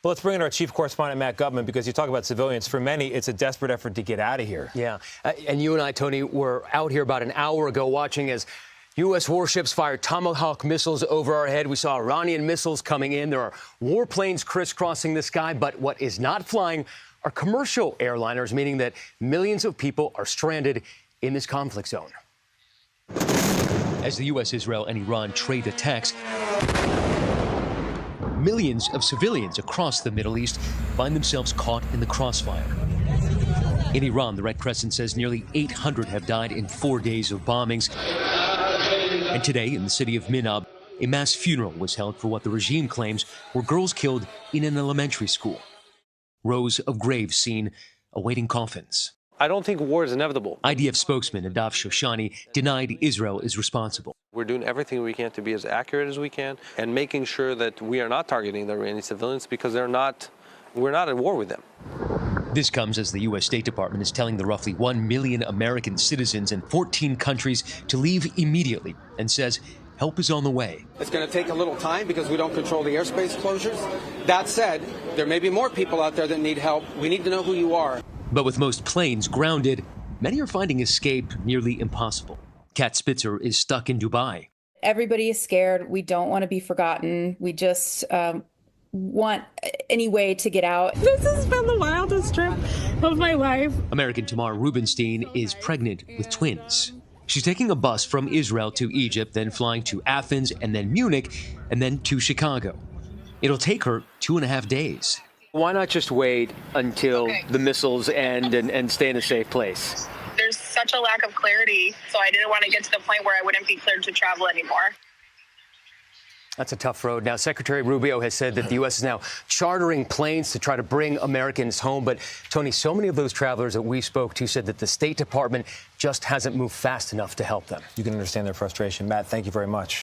Well, let's bring in our chief correspondent, Matt Gutman, because you talk about civilians. For many, it's a desperate effort to get out of here. Yeah. And you and I, Tony, were out here about an hour ago watching as U.S. warships fired Tomahawk missiles over our head. We saw Iranian missiles coming in. There are warplanes crisscrossing the sky. But what is not flying are commercial airliners, meaning that millions of people are stranded in this conflict zone. As the U.S., Israel, and Iran trade attacks, millions of civilians across the Middle East find themselves caught in the crossfire. In Iran, the Red Crescent says nearly 800 have died in 4 days of bombings. And today, in the city of Minab, a mass funeral was held for what the regime claims were girls killed in an elementary school. Rows of graves seen awaiting coffins. I don't think war is inevitable. IDF spokesman Nadav Shoshani denied Israel is responsible. We're doing everything we can to be as accurate as we can and making sure that we are not targeting the Iranian civilians because we're not at war with them. This comes as the U.S. State Department is telling the roughly 1 million American citizens in 14 countries to leave immediately and says help is on the way. It's going to take a little time because we don't control the airspace closures. That said, there may be more people out there that need help. We need to know who you are. But with most planes grounded, many are finding escape nearly impossible. Kat Spitzer is stuck in Dubai. Everybody is scared. We don't want to be forgotten. We just want any way to get out. This has been the wildest trip of my life. American Tamar Rubenstein is pregnant with twins. She's taking a bus from Israel to Egypt, then flying to Athens, and then Munich, and then to Chicago. It'll take her 2.5 days. Why not just wait until the missiles end and stay in a safe place? There's such a lack of clarity, so I didn't want to get to the point where I wouldn't be cleared to travel anymore. That's a tough road. Now, Secretary Rubio has said that the U.S. is now chartering planes to try to bring Americans home. But, Tony, so many of those travelers that we spoke to said that the State Department just hasn't moved fast enough to help them. You can understand their frustration. Matt, thank you very much.